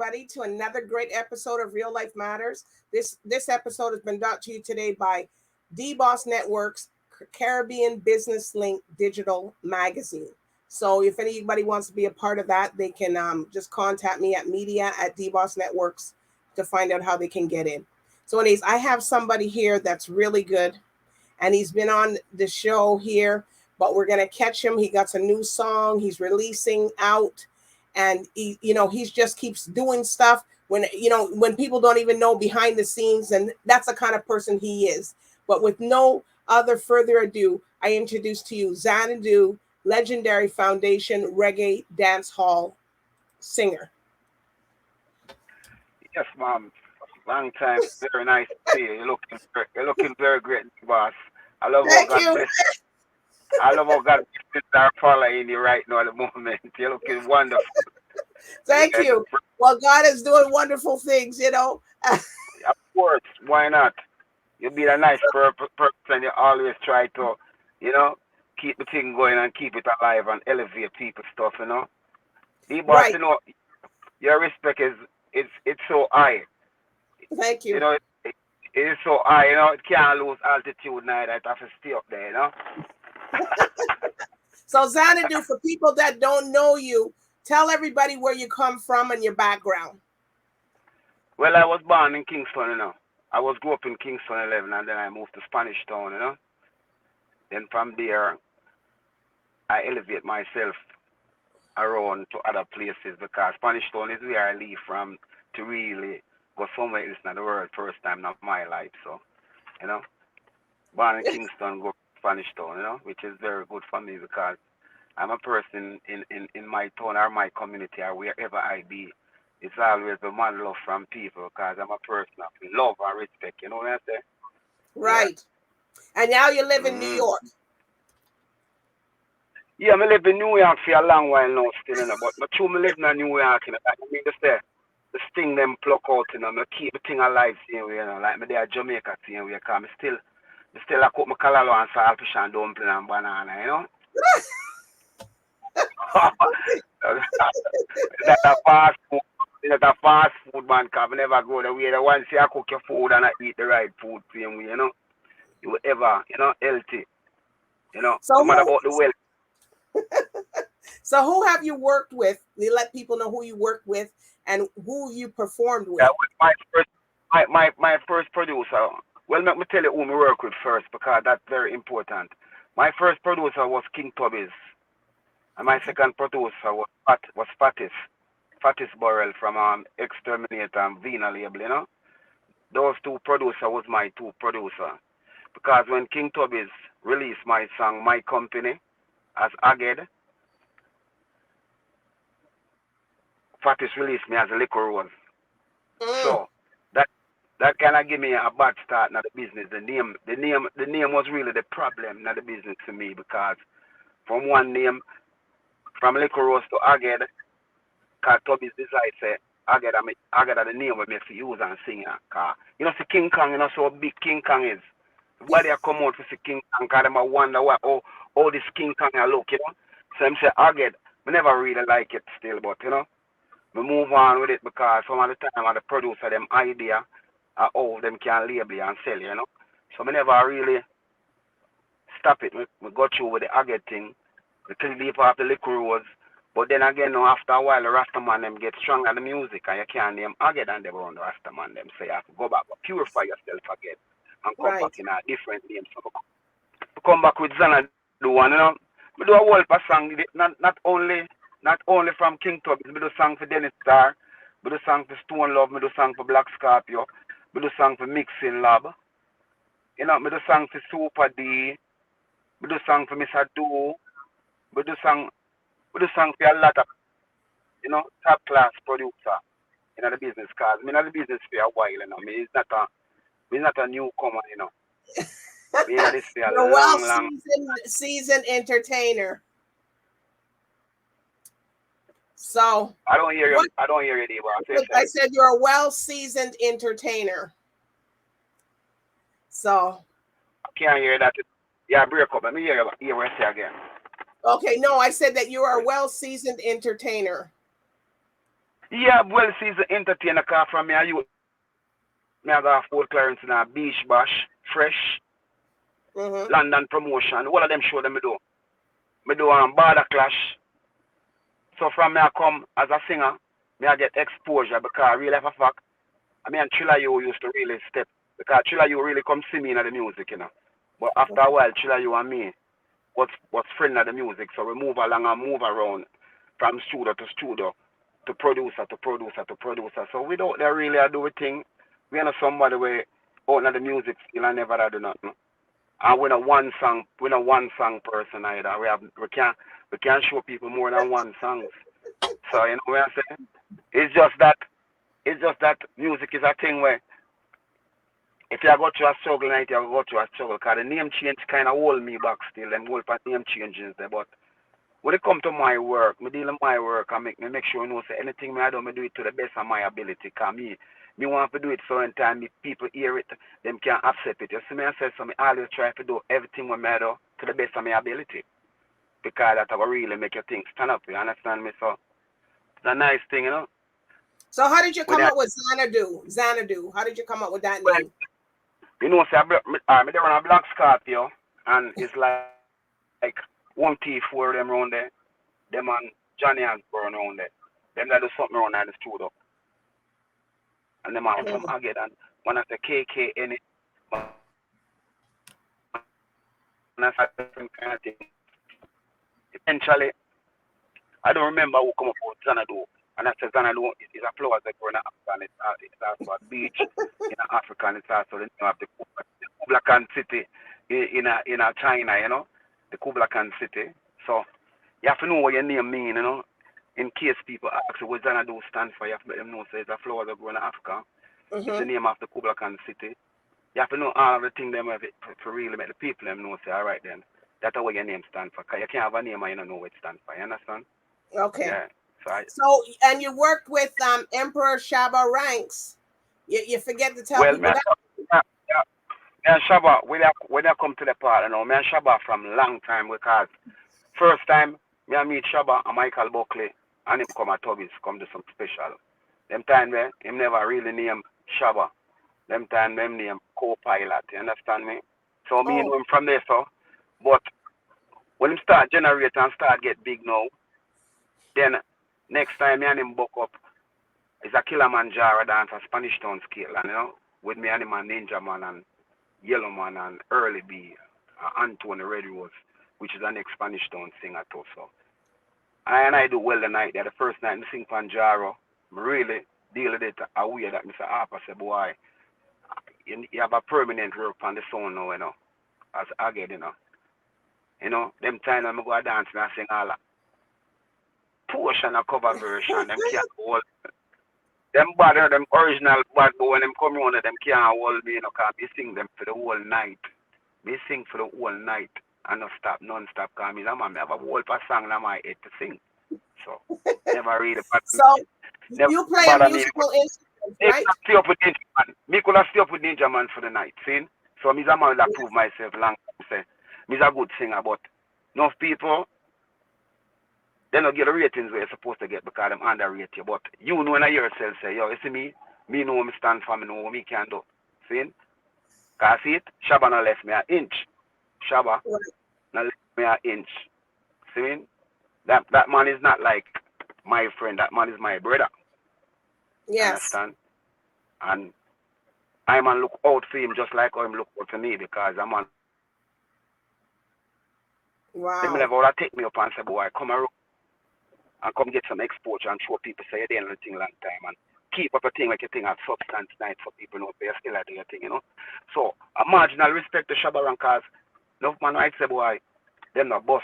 everybody, to another great episode of Real Life Matters. This episode has been brought to you today by DBoss Networks, Caribbean Business Link Digital Magazine. So if anybody wants to be a part of that, they can just contact me at media@DBoss Networks to find out how they can get in. So anyways, I have somebody here that's really good, and he's been on the show here, but we're going to catch him. He got a new song he's releasing out, and he's just keeps doing stuff when people don't even know behind the scenes, and that's the kind of person he is. But with no other further ado, I introduce to you ZANADU, legendary foundation Reggae-Dancehall singer. Yes, ma'am. Long time. Very nice to see you. You're looking very great, boss. I love how God bless. I love how God bless are following you right now at the moment. You're looking wonderful. Thank you. Well, God is doing wonderful things, Of course. Why not? You'll be a nice person. You always try to, keep the thing going and keep it alive and elevate people's stuff, DBoss, right. Your respect it's so high. Thank you. It is so high, it can't lose altitude neither. It has to stay up there, So ZANADU, for people that don't know you, tell everybody where you come from and your background. Well, I was born in Kingston, I grew up in Kingston 11, and then I moved to Spanish Town, Then from there, I elevate myself around to other places because Spanish Town is where I leave from to really go somewhere else in the world first time of my life. So, born in Kingston, go to Spanish Town, which is very good for me because I'm a person in my town or my community or wherever I be. It's always a man love from people because I'm a person of love and respect, you know what I'm saying? Right. Yeah. And now you live in New York. Yeah, I live in New York for a long while now still, but true, I live in New York, I mean, the sting them pluck out, I keep the thing alive, like me there Jamaica, because I still cook my callaloo and saltfish and dumpling and banana, That's a fast food. It's a fast food, man, because I never go the way. Once you cook your food and I eat the right food, same way, you will ever, healthy, So no matter about the wealth. So who have you worked with? You let people know who you worked with and who you performed with. Yeah, my first producer. Well, let me tell you who I work with first because that's very important. My first producer was King Tubby's, and my second producer was Fatis Burrell from Exterminator and Vina label, Those two producers was my two producer. Because when King Tubby's released my song, My Company, as Aged, Fatis released me as a Liquor Rose. So that kind of give me a bad start in the business. The name was really the problem in the business to me because from one name, from Liquor Rose to Aged, because Tubby's decided say Aged are the name we make for use and sing. See King Kong, so big King Kong is. Everybody come out to see King Kong because they wonder how this King Kong look, So I'm say Aged, I never really like it still, but we move on with it because some of the time the producer them idea how them can label and sell, So I never really stop it. We go through with the Aged thing, we till deep after the Liquor Rose. But then again, after a while, the Rastaman them get strong at the music, and you can't name Aged and them around the Rastaman them. So you have to go back, but purify yourself again, and come back in a different name. So we come back with ZANADU, and we do a whole song, not only from King Tubby. We do song for Dennis Star, we do song for Stone Love, we do song for Black Scorpio, we do song for Mixing Lab, we do song for Super D, we do song for Mr. Do, we do song for a lot of, top class producer in the business. Cause I'm in the business for a while, Me it's not a newcomer, Me in this for a long. Seasoned entertainer. So I don't hear you. I don't hear you, DBoss. I said you're a well-seasoned entertainer. So I can't hear that. Yeah, break up. Let me hear what I say again. Okay, no, I said that you are a well-seasoned entertainer. Yeah, well, see, the entertainer car from me, me I got Fort Clarence in a Beach Bash, Fresh, Mm-hmm. London Promotion. All of them show them me do. Me do Border Clash. So from me I come as a singer, me I get exposure because real life a fact. I mean, Chilla you used to really step because Chilla you really come see me in the music, you know. But after a while, Chilla you and me was friend of the music, so we move along and move around from studio to studio, to producer to producer to producer. So we don't really do a thing. We are not somebody where out of the music still I never do nothing. And we're not one song person either. We can't show people more than one song. So you know what I'm saying? It's just that music is a thing where if you go through a struggle night, you go through a struggle. Because the name change kind of hold me back still. Them hold for name changes there. But when it come to my work, me deal with my work and make sure you know say anything me I do it to the best of my ability. Cause me want to do it so in time if people hear it, them can accept it. You see me I say so me always try to do everything when I do to the best of my ability. Because that will really make your thing stand up, you understand me? So it's a nice thing, you know. So how did you come up with Xanadu? Xanadu. How did you come up with that name? You know, say I run a black Scorpio and it's like one thief for them around there. Them and Johnny and burn around there. Them that do something around there in the studio. And them are from Agate and one of the KK in it. And that's a different kind of thing. Eventually, I don't remember who come up with Xanadu. And I said Xanadu is a flower that grow in Africa and it's also a beach in Africa and it's also the name of the Kubla Khan city in China, you know. The Kubla Khan city. So you have to know what your name mean, you know. In case people ask you what Xanadu stands for, you have to let them know say it's a flower that grow in Africa. It's the name of the Kubla Khan city. You have to know all the things them have it to really make the people them know say, all right then, that's what your name stands for. Because you can't have a name and you don't know what it stands for, you understand? Okay. Yeah. So and you worked with Emperor Shaba Ranks. You forget to tell people that. And Shaba, when I come to the part, you know, me and Shaba from long time because first time me I meet Shaba and Michael Buckley and him come at Tubby's, come to some special. Them time there, him never really name Shaba. Them time them name co-pilot, you understand me? So me know him from there, so. But when him start generate and start get big now, then next time me and him buck up, it's a Kilimanjaro dance, a Spanish Town scale, and you know, with me and him and Ninja Man and Yellow Man and Early B, Anthony Red Rose, which is an next Spanish Town singer too. So I do well the night there. The first night I sing Panjaro, I really deal with it a way that Mr. Harper said, boy, you have a permanent work on the sound now, you know, as I get, you know. You know, them time when I go dance and I sing all that portion of cover version, them can't hold. Them original bad boy when them come around, them can't hold me, you know, because me sing them for the whole night. Me sing for the whole night and not stop, non-stop, because me have a whole song in my head to sing. So, never really. So, you play a musical instrument, right? Stay up with Ninja Man. Me could have stay up with Ninja Man for the night, see? So, me's a man that prove myself long time, say. Me's a good singer, but enough people, they don't get the ratings where you're supposed to get because them underrate you. But you know when I hear yourself say, yo, you see me know what me stand for, me know what me can do. See? Because see it? Shaba not left me an inch. Shaba not left me an inch. See? That man is not like my friend. That man is my brother. Yes. Understand? And I man look out for him just like how him look out for me because a man. Wow. They never take me up and say, boy, come around and come get some exposure and show people say you're doing anything long time and keep up a thing like you think at substance night for people know they're still doing your thing, you know. So a marginal respect to Shabba Rankers. No man might say, boy, they're not boss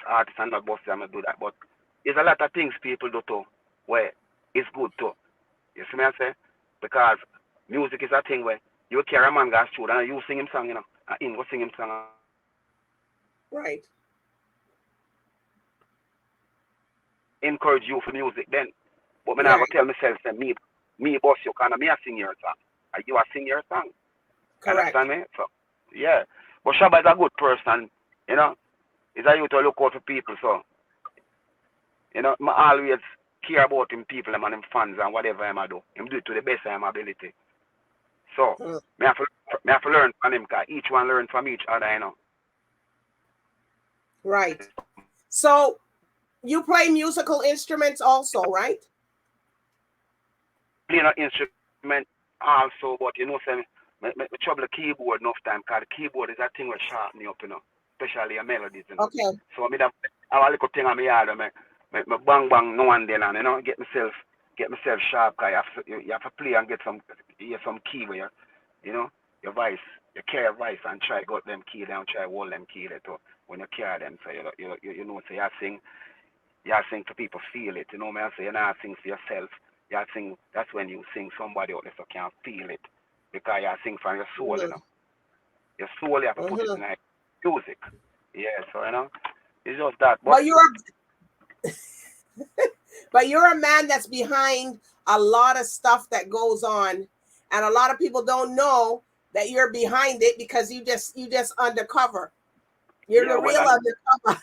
artists and not boss them to do that. But there's a lot of things people do too where it's good too. You see me I say? Because music is a thing where you carry a man gas through and you sing him song, you know, and him go sing him song. Right. Encourage you for music then. But me now go tell myself say me boss you can me a sing your song. And you a sing your song. Correct. Understand me? So yeah. But Shabba is a good person, you know. He's a youth to look out for people, so you know, I always care about him people and him fans and whatever him I do. Him do it to the best of him ability. So me have to learn from him because each one learn from each other, you know. Right. So you play musical instruments also, right? Play an instrument also, but you know, say me trouble the keyboard enough time because the keyboard is a thing that sharpen me up, you know, especially a melodies, you know. Okay. So me have a little thing on my yard, me bang bang now and then, and you know, get myself sharp. Cause you have to play and get some key where you know your voice, you carry your voice and try got them key down, try hold them key there too when you carry them. So you know, so you sing for people feel it. You know me, I say you not sing for yourself. You sing. That's when you sing somebody out there so can feel it because you sing from your soul, you know. Your soul, you have to put it in like music. Yeah, so you know, it's just that. But you're a man that's behind a lot of stuff that goes on, and a lot of people don't know that you're behind it because you just undercover. You're the real undercover.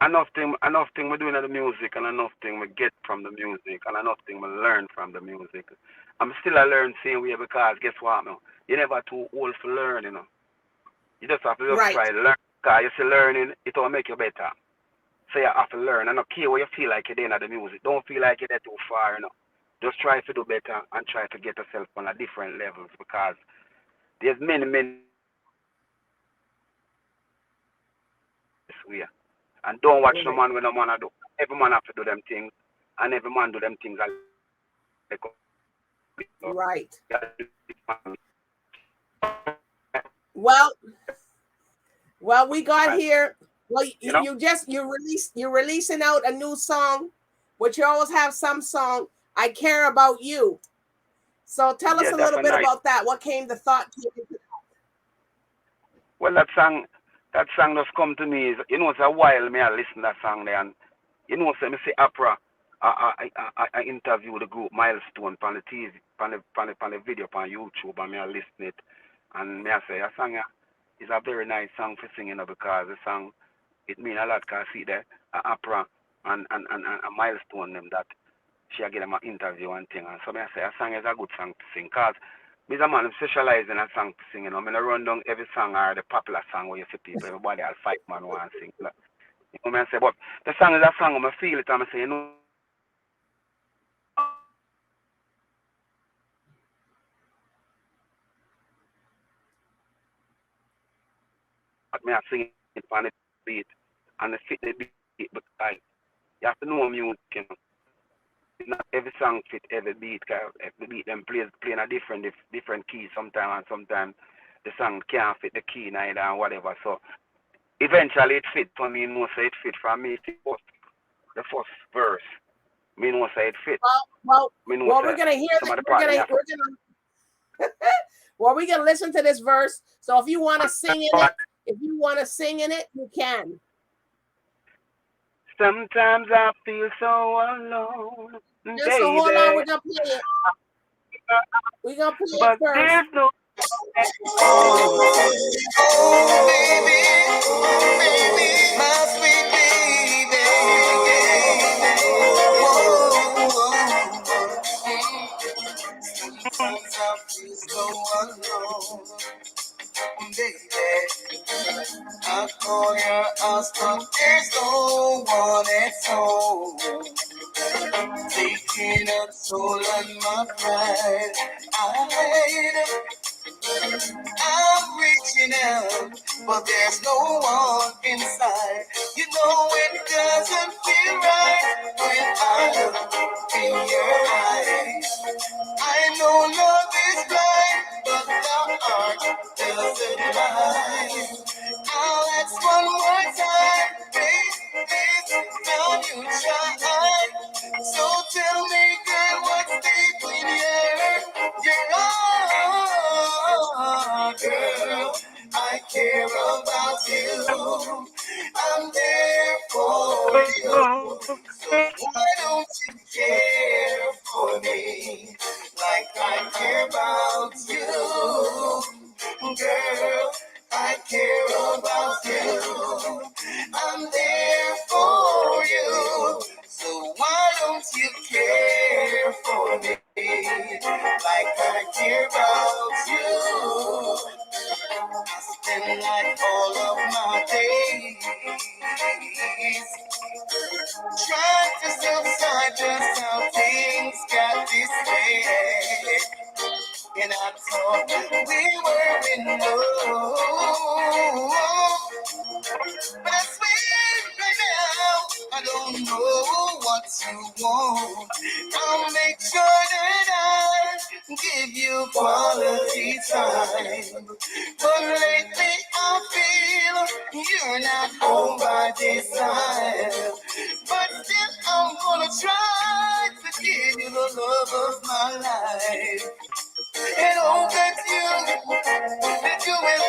enough thing we doing in the music, and enough thing we get from the music, and enough thing we learn from the music. I'm still a learn same way because guess what, man? You're never too old for learning, you know. You just have to try to learn. Because you see learning, it will make you better. So you have to learn. And okay, where you feel like you're doing at the music. Don't feel like you're there too far, you know. Just try to do better and try to get yourself on a different levels because there's many this way. And don't watch no man when no man do. Every man have to do them things, and every man do them things. Right. Well, we got here. Well, you're releasing out a new song, but you always have some song. I Care About You. So tell us a little bit about that. What came the thought to you? Well, that song just come to me. You know, it's a while me I listen to that song there, and you know, so me see opera. I interview the group Milestone on the TV, on the video on YouTube, and me I listen it, and me I say a song is a very nice song for singing because the song it mean a lot. Cause see there, opera and Milestone them that she get them an interview and thing, and so me I say a song is a good song to sing cause. Me's a man who specializes in a song to sing, you know. I mean, I run down every song or the popular song where you see people, everybody will fight man want to sing. You know what I say? But the song is a song where I feel it and I say, you know, me I sing it on the beat and the fit the beat because you have to know music, you know. Not every song fit every beat because the beat them playing a different key sometimes and sometimes the song can't fit the key neither and whatever. So eventually it fit for me, you know, so it fit for me. The first verse. Me know say it fit. Well, we're gonna hear that. We're gonna listen to this verse. So if you want to sing in it, you can. Sometimes I feel so alone, Just so hold on, we're gonna play it. We're gonna play it first. There's no baby, my sweet baby. Sometimes I feel so alone, baby. I call your house, but there's no one at home. Taking a toll on my pride. I'm reaching out, but there's no one inside. You know it doesn't feel right when I look in your eyes. I know love is blind, but the heart doesn't lie. I'll ask one more time, baby, now you try. So tell me, girl, what's between your eyes, girl? I care about you. I'm there for you. So why don't you care for me like I care about you, girl? I care about you. I'm there for you. So I spend like all of my days trying to subside just how things got this way. And I thought we were in love, but I swear right now I don't know what you want. I'll make sure that I give you quality time. But lately I feel you're not home by design. But still I'm gonna try to give you the love of my life. And hope that you will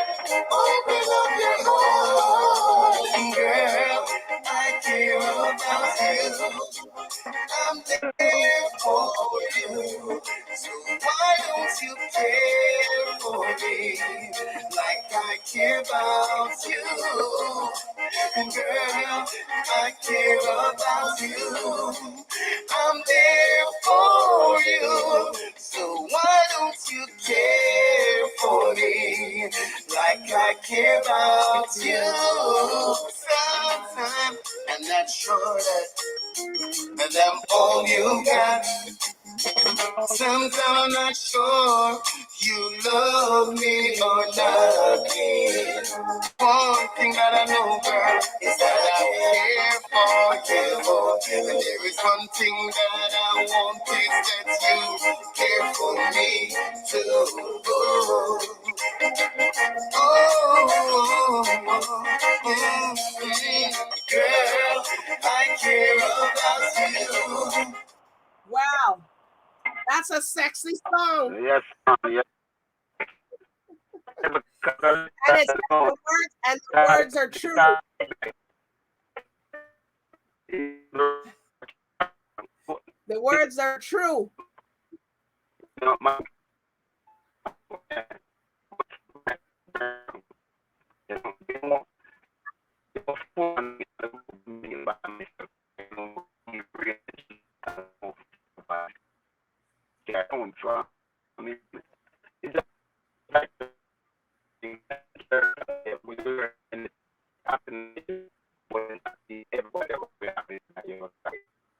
open up your heart. Girl, I care about you. I'm there for you. So why don't you care for me like I care about you? And girl, I care about you. I'm there for you. So why don't you care for me like I care about you? Sometimes I'm not sure that I'm all you got. Sometimes I'm not sure you love me or not. One thing that I know, girl, is that I care for you. And there is one thing that I want is that you care for me too. Girl, I care about you. Wow, that's a sexy song. Yes, yes. And it's the words are true. The words are true.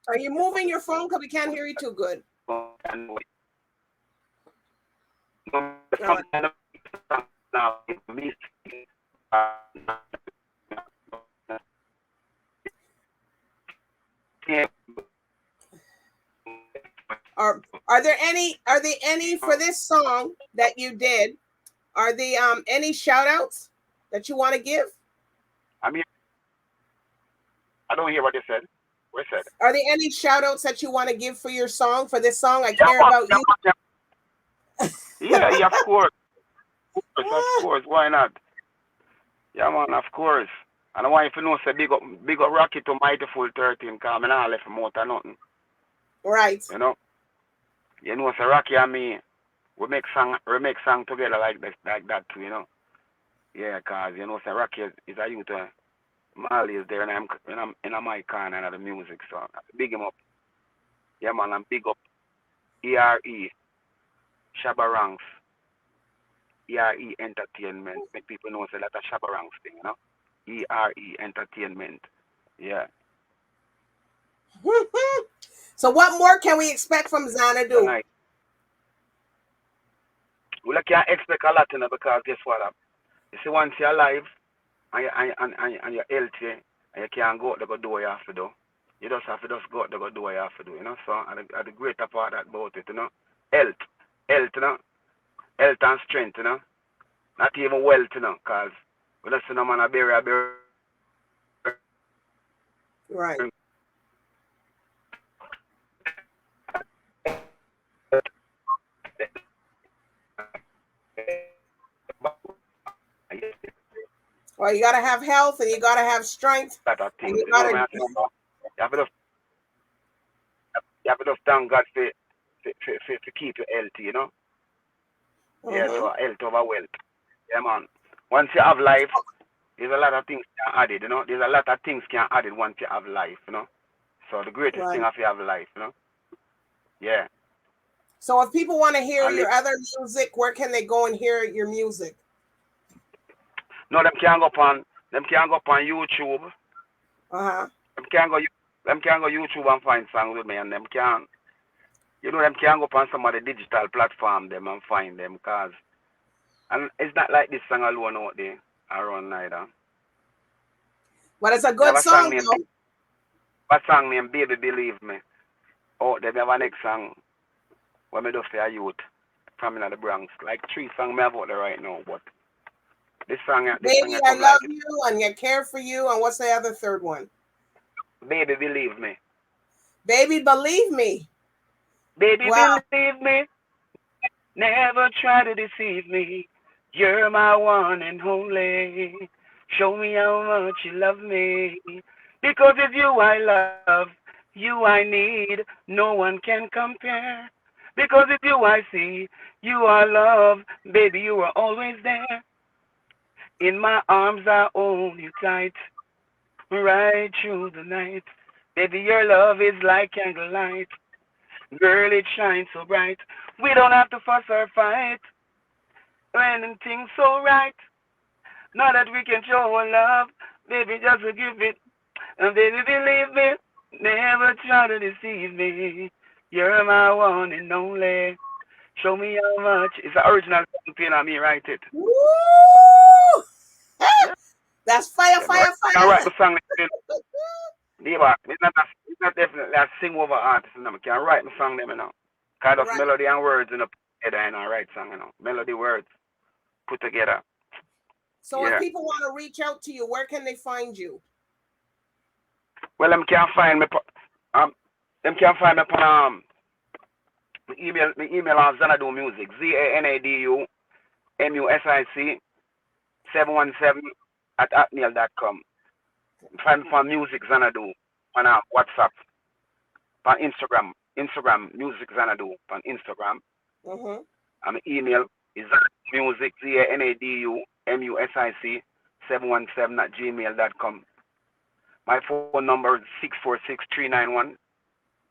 Are you moving your phone? Because we can't hear you too good. Are there any for this song that you did? Are there any shout outs that you want to give? I mean, I don't hear what you said. What you said? Are there any shout outs that you want to give for your song, for this song? I care about you. Yeah, of course. Of course. Why not? Yeah, man, of course. And I want you to know, say, big up Rocky to Mighty Full 13, because I'm not left from out of nothing. Right. You know? You know, say, Rocky and me, we make song together like that too, you know? Yeah, because, you know, say, Rocky is a youth. Mali is there, and I'm in my corner of the music, so I big him up. Yeah, man, I'm big up ERE, Shabba Ranks, ERE Entertainment. Make people know say that's a Shabba Ranks thing, you know? ERE Entertainment. Yeah. So what more can we expect from Xanadu? Nice. Well, I can't expect a lot, you know, because guess what? You see, once you're alive and you're healthy and you can't go out to go do what you have to do, you just have to go out to go do what you have to do, you know? So, the greater part about it, you know? Health, you know? Health and strength, you know? Not even wealth, you know, because we just see no man a bury. Right. Well, you gotta have health and you gotta have strength. And you have to just thank God for keep you healthy, you know? Yeah, so health over wealth. Yeah, man. Once you have life, there's a lot of things can add it, you know? There's a lot of things can add it once you have life, you know? So the greatest thing of you have life, you know? Yeah. So if people want to hear your other music, where can they go and hear your music? No, them can't go on. Them can't go on YouTube. Uh-huh. Them can't go. Them can't go YouTube and find songs with me, and them can't. You know, them can't go on some of the digital platform them and find them, cause and it's not like this song alone out there around neither. But it's a They have good a song song, named though. Baby Believe Me. Oh, they have a next song when me do for a youth from in the Bronx. Like 3 songs me have out there right now, but this song Baby, I I come like love it. you, and I care for you, and what's the other third one? Baby Believe Me. Baby, believe me. Baby Wow. Believe Me. Never try to deceive me. You're my one and only. Show me how much you love me. Because it's you I love, you I need. No one can compare. Because it's you I see, you are love. Baby, you are always there. In my arms I hold you tight, right through the night. Baby, your love is like candlelight. Girl, it shines so bright. We don't have to fuss or fight when things so right. Now that we can show our love, baby, just to give it. And baby, believe me, never try to deceive me. You're my one and only. Show me how much. It's the original song playing on me, write it. Woo! Yeah, That's fire, yeah, fire, I write fire. the song. It's not definitely a sing over artist, you know. I can write my song them, you know. Kind of Right. melody and words in a together, and I write song, you know. Melody, words put together. So if Yeah. people want to reach out to you, where can they find you? Well, them can't find me. Them can't find me on my email on ZANADU Music, ZANADU MUSIC 717 at hotmail.com. Find me on Music ZANADU on WhatsApp, on Instagram Music ZANADU on Instagram. Mm-hmm. And my email is music ZANADU MUSIC 717 at gmail.com. My phone number is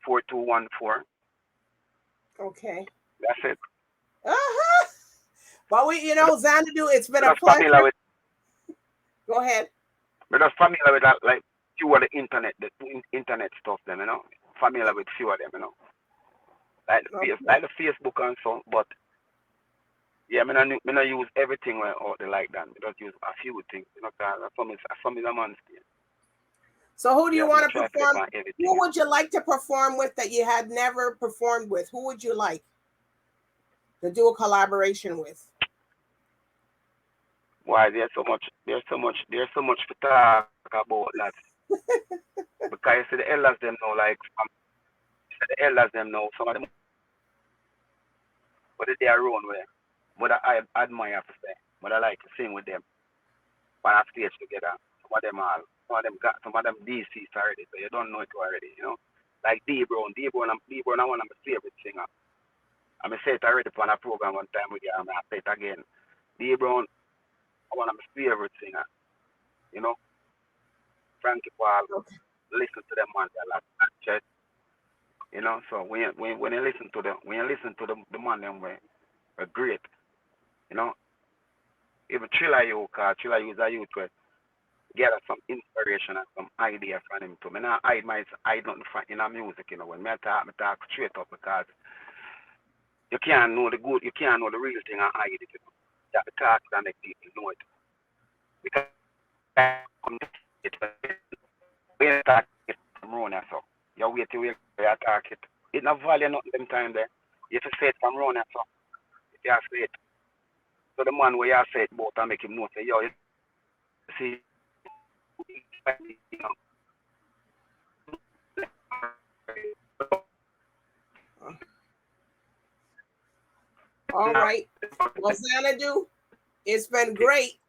646-391-4214. Okay. That's it. Uh-huh. But Xanadu, it's been We're a just familiar pleasure. with Go ahead. that, like few of the internet stuff them, you know. Familiar with few of them, you know. Okay. Like the Facebook and so, but yeah, me not use everything out there like that. Me just use a few things, you know, cause some is a man still. So who do you Yeah, me want to try to get perform? on everything. Who would you like to perform with that you had never performed with? Who would you like to do a collaboration with? Why there's so much to talk about that. Because you see the elders them know, like the elders them know some of them what they are own way. But I admire to say. But I like to sing with them on a stage together. Some of them deceased already, so you don't know it already, you know. Like D Brown. D Brown I one of my favorite singer. I say it already on a program one time with you, and I say it again. D Brown one of my favorite singer. You know, Frankie Paul, Okay. listen to them man a lot at church. You know, so when you listen to the man them way, are great. You know, even Triller you is a youth where get us some inspiration and some idea from him too. Me not hide nothing from in our music, you know. When me talk straight up because you can't know the real thing and hide it, you know. You have to talk and make people know it. Because when you talk it from round so you wait till you talk it. It not value nothing them time there. You have to say it from round so if you have to say it. So the man where you say it about and make him know say, yo, you see you know, All right. Well, Xanadu, it's been great.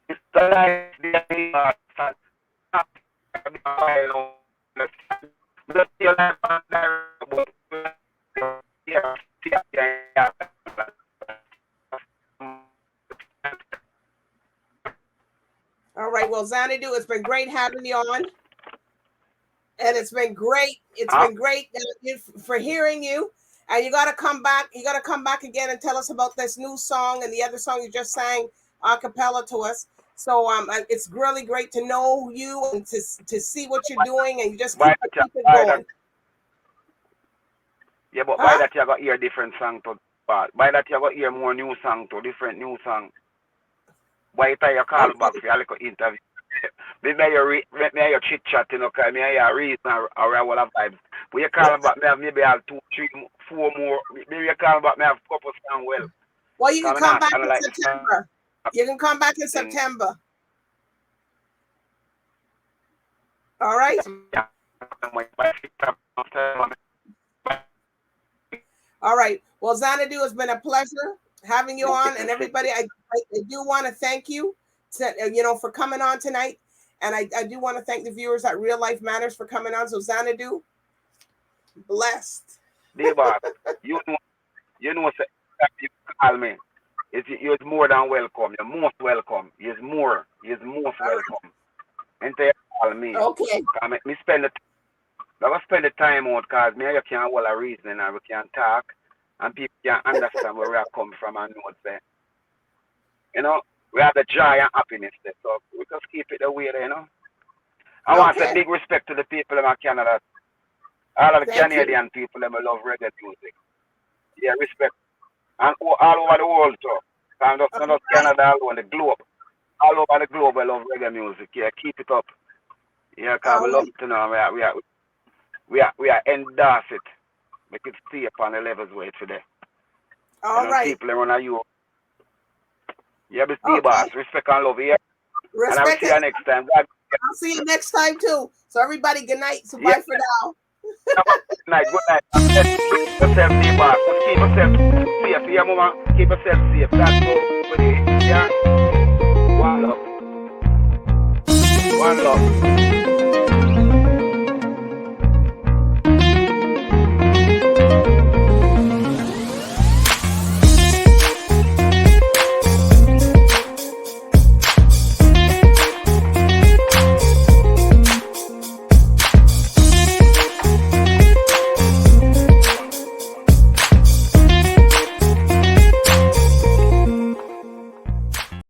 it's the life your life All right. Well, Xanadu, it's been great having you on. And it's been great. It's been great for hearing you. And you gotta come back. You gotta come back again and tell us about this new song and the other song you just sang a cappella to us. So it's really great to know you and to see what you're doing, and you just keep it going. Yeah, but by that you got hear different song to part. By that you got hear more new song to different new song. Why you call back for a little interview? Maybe you chit chat, you know, because I have a reason or I will have vibes. But you call back, maybe I have 2, 3, 4 more. Maybe you call back, I have a couple songs well. Well, you can come back in September. You can come back in September. All right. All right. Well, Xanadu, it's been a pleasure having you on, and everybody, I do want to thank you, for coming on tonight, and I do want to thank the viewers at Real Life Matters for coming on. So, Xanadu, blessed. DBoss, you know, you call me. You're more than welcome. You're most welcome. You're most welcome. And they call me. Okay. Me spend the time out because me you can hold a reason and we can talk and people can understand where we are coming from and know that. You know, we have the joy and happiness there. So we just keep it the way there, you know. I want to say big respect to the people in Canada. All of the Canadian people that love reggae music. Yeah, respect. And all over the world too. Not just Canada, all over the globe. All over the globe I love reggae music. Yeah, keep it up. Yeah, because we love to know we are endorse it. Make it stay upon the levels where it's today. All right. People around you. Yeah, but DBoss, respect and love here. Respect. And I'll see you next time. I'll see you next time too. So everybody, good night. So bye for now. Good night. Keep yourself DBoss. Keep yourself safe. Yeah, mama. Keep yourself safe. That's all for the yeah. One love.